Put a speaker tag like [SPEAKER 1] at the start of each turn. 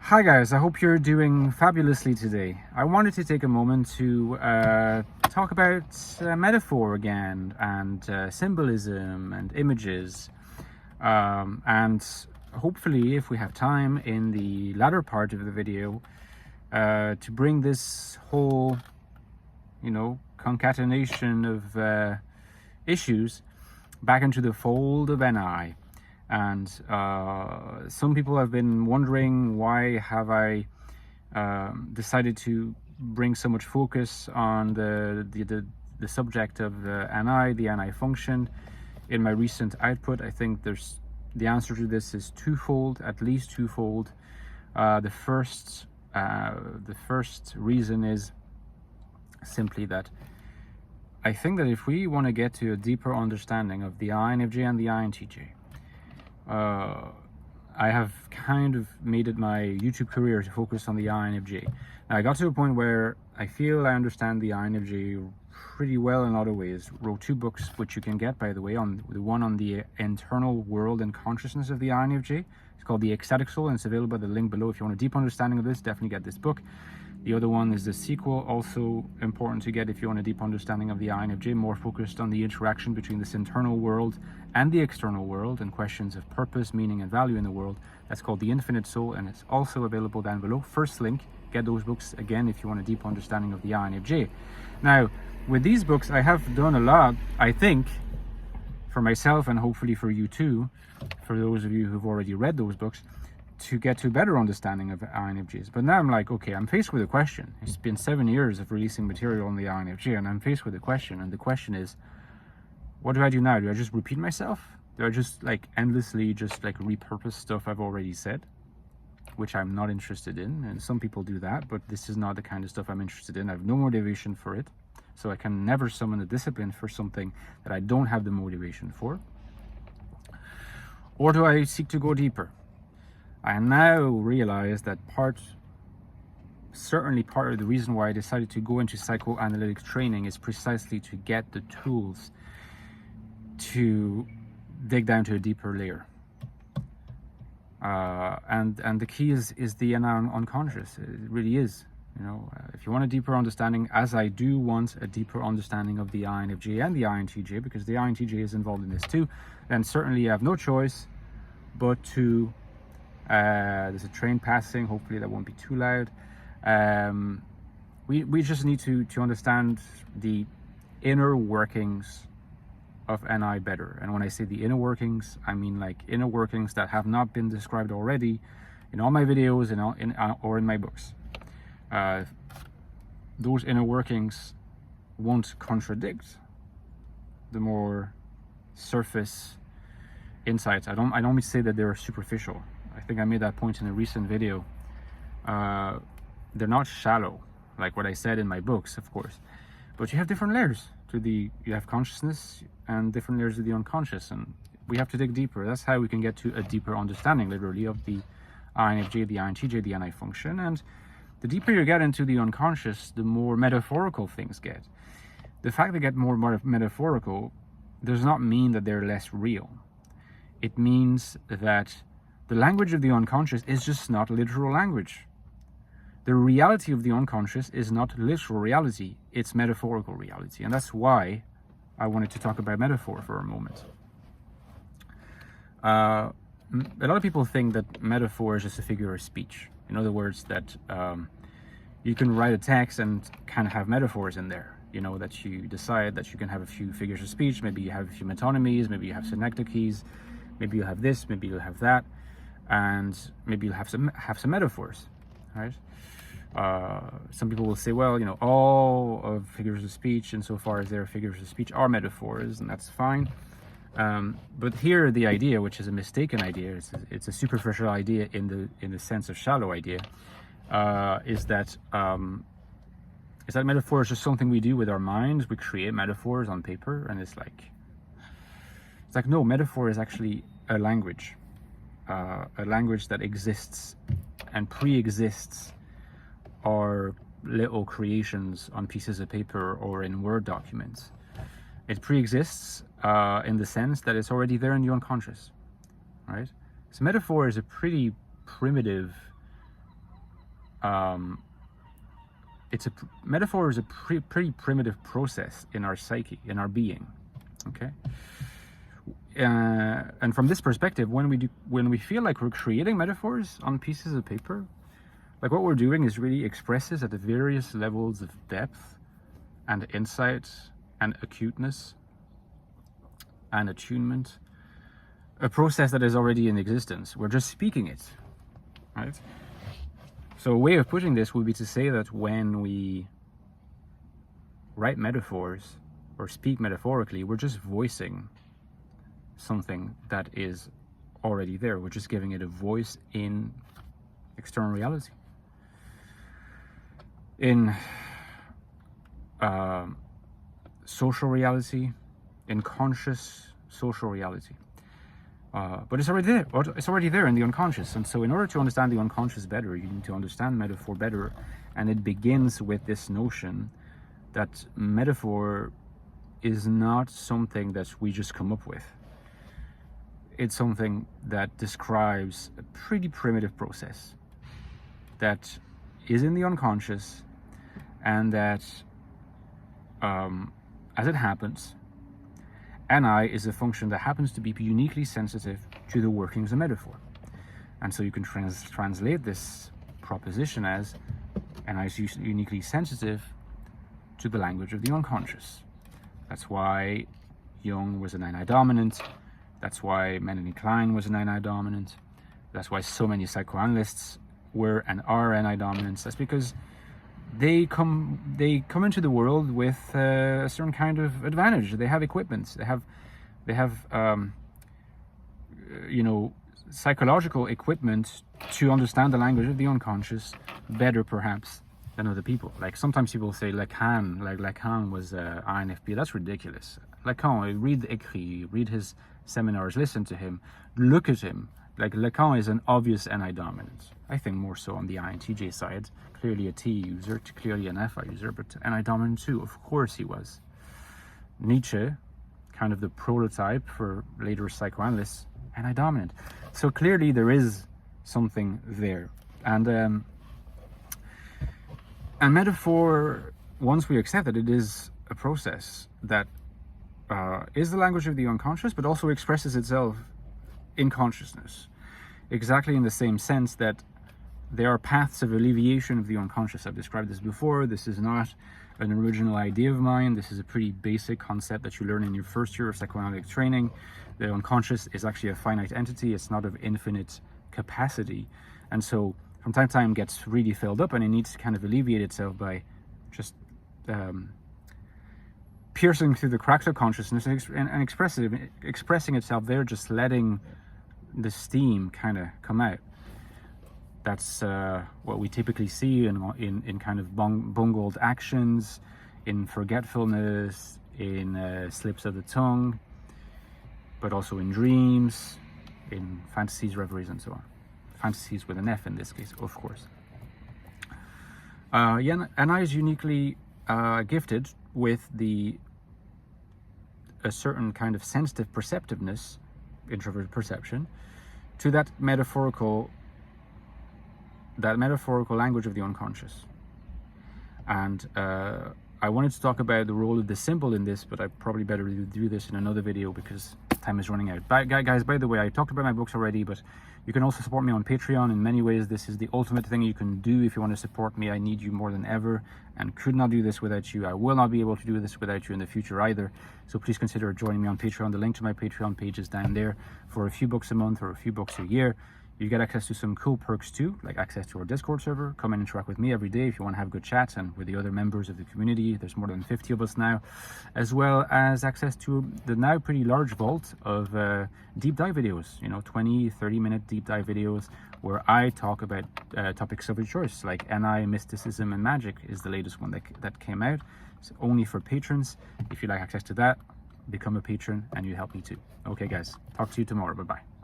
[SPEAKER 1] Hi guys, I hope you're doing fabulously today. I wanted to take a moment to talk about metaphor again and symbolism and images. And hopefully, if we have time in the latter part of the video, to bring this whole, concatenation of issues back into the fold of NI. And some people have been wondering, why have I decided to bring so much focus on the subject of the NI function in my recent output. I think the answer to this is twofold, at least twofold. The first reason is simply that I think that if we want to get to a deeper understanding of the INFJ and the INTJ, I have kind of made it my YouTube career to focus on the INFJ. Now, I got to a point where I feel I understand the INFJ pretty well in a lot of ways. Wrote 2 books, which you can get, by the way, on the one on the internal world and consciousness of the INFJ. It's called the Ecstatic Soul, and it's available at the link below. If you want a deep understanding of this, definitely get this book. The other one is the sequel, also important to get if you want a deep understanding of the INFJ, more focused on the interaction between this internal world and the external world and questions of purpose, meaning, and value in the world. That's called The Infinite Soul, and it's also available down below. First link, get those books again if you want a deep understanding of the INFJ. Now, with these books, I have done a lot, I think, for myself and hopefully for you too, for those of you who've already read those books, to get to a better understanding of INFJs. But now I'm like, okay, I'm faced with a question. It's been 7 years of releasing material on the INFJ, and I'm faced with a question, and the question is, what do I do now? Do I just repeat myself? Do I just endlessly repurpose stuff I've already said? Which I'm not interested in, and some people do that, but this is not the kind of stuff I'm interested in. I have no motivation for it, so I can never summon the discipline for something that I don't have the motivation for. Or do I seek to go deeper? I now realize that certainly part of the reason why I decided to go into psychoanalytic training is precisely to get the tools to dig down to a deeper layer. And the key is the unconscious. It really is. If you want a deeper understanding, as I do want a deeper understanding of the INFJ and the INTJ, because the INTJ is involved in this too, then certainly you have no choice but to there's a train passing, hopefully that won't be too loud. We just need to understand the inner workings of NI better. And when I say the inner workings, I mean inner workings that have not been described already in all my videos or in my books. Those inner workings won't contradict the more surface insights. I don't mean to say that they're superficial. I think I made that point in a recent video. They're not shallow, like what I said in my books, of course. But you have different layers you have consciousness and different layers of the unconscious, and we have to dig deeper. That's how we can get to a deeper understanding, literally, of the INFJ, the INTJ, the NI function. And the deeper you get into the unconscious, the more metaphorical things get. The fact they get more metaphorical does not mean that they're less real. It means that the language of the unconscious is just not literal language. The reality of the unconscious is not literal reality, it's metaphorical reality. And that's why I wanted to talk about metaphor for a moment. A lot of people think that metaphor is just a figure of speech. In other words, that you can write a text and kind of have metaphors in there. That you decide that you can have a few figures of speech, maybe you have a few metonymies, maybe you have synecdoches, maybe you'll have this, maybe you'll have that, and maybe you'll have some metaphors, right? Some people will say, well, all of figures of speech, insofar as they're figures of speech, are metaphors, and that's fine. But here, the idea, which is a mistaken idea, it's a superficial idea in the sense of shallow idea, is that metaphor is just something we do with our minds. We create metaphors on paper, and it's like no, metaphor is actually a language that exists and pre-exists our little creations on pieces of paper or in Word documents. It pre-exists in the sense that it's already there in the unconscious, right? So metaphor is a pretty primitive metaphor is a pretty primitive process in our psyche, in our being. Okay. And from this perspective, when we feel like we're creating metaphors on pieces of paper, like what we're doing is really expresses at the various levels of depth and insight and acuteness and attunement, a process that is already in existence. We're just speaking it, right? So a way of putting this would be to say that when we write metaphors or speak metaphorically, we're just voicing something that is already there. We're just giving it a voice in external reality, in social reality, in conscious social reality. But it's already there. It's already there in the unconscious. And so in order to understand the unconscious better, you need to understand metaphor better. And it begins with this notion that metaphor is not something that we just come up with. It's something that describes a pretty primitive process that is in the unconscious, and that, as it happens, NI is a function that happens to be uniquely sensitive to the workings of metaphor. And so you can translate this proposition as NI is uniquely sensitive to the language of the unconscious. That's why Jung was an NI dominant. That's why Melanie Klein was an NI dominant. That's why so many psychoanalysts were and are NI dominants. That's because they come into the world with a certain kind of advantage. They have equipment. They have psychological equipment to understand the language of the unconscious better, perhaps, than other people. Like sometimes people say Lacan was INFP. That's ridiculous. Lacan, read Écrit, read his seminars, listen to him, look at him. Like Lacan is an obvious NI dominant. I think more so on the INTJ side. Clearly a T user, clearly an FI user, but NI dominant too. Of course he was. Nietzsche, kind of the prototype for later psychoanalysts, NI dominant. So clearly there is something there. And metaphor, once we accept that it is a process that is the language of the unconscious, but also expresses itself in consciousness, exactly in the same sense that there are paths of alleviation of the unconscious. I've described this before. This is not an original idea of mine. This is a pretty basic concept that you learn in your first year of psychoanalytic training. The unconscious is actually a finite entity. It's not of infinite capacity. And so from time to time it gets really filled up, and it needs to kind of alleviate itself by just piercing through the cracks of consciousness and expressing itself there, just letting the steam kind of come out. That's what we typically see in kind of bungled actions, in forgetfulness, in slips of the tongue, but also in dreams, in fantasies, reveries, and so on. Fantasies with an F in this case, of course. NI is uniquely gifted with a certain kind of sensitive perceptiveness, introverted perception, to that metaphorical language of the unconscious. And I wanted to talk about the role of the symbol in this, but I probably better do this in another video because time is running out. Guys, by the way, I talked about my books already, but you can also support me on Patreon. In many ways, this is the ultimate thing you can do if you want to support me. I need you more than ever and could not do this without you. I will not be able to do this without you in the future either. So please consider joining me on Patreon. The link to my Patreon page is down there. For a few bucks a month or a few bucks a year, you get access to some cool perks too, like access to our Discord server. Come and interact with me every day if you want to have good chats, and with the other members of the community. There's more than 50 of us now, as well as access to the now pretty large vault of deep dive videos, 20, 30-minute deep dive videos where I talk about topics of your choice, like NI, mysticism, and magic is the latest one that came out. It's only for patrons. If you'd like access to that, become a patron and you help me too. Okay guys, talk to you tomorrow. Bye-bye.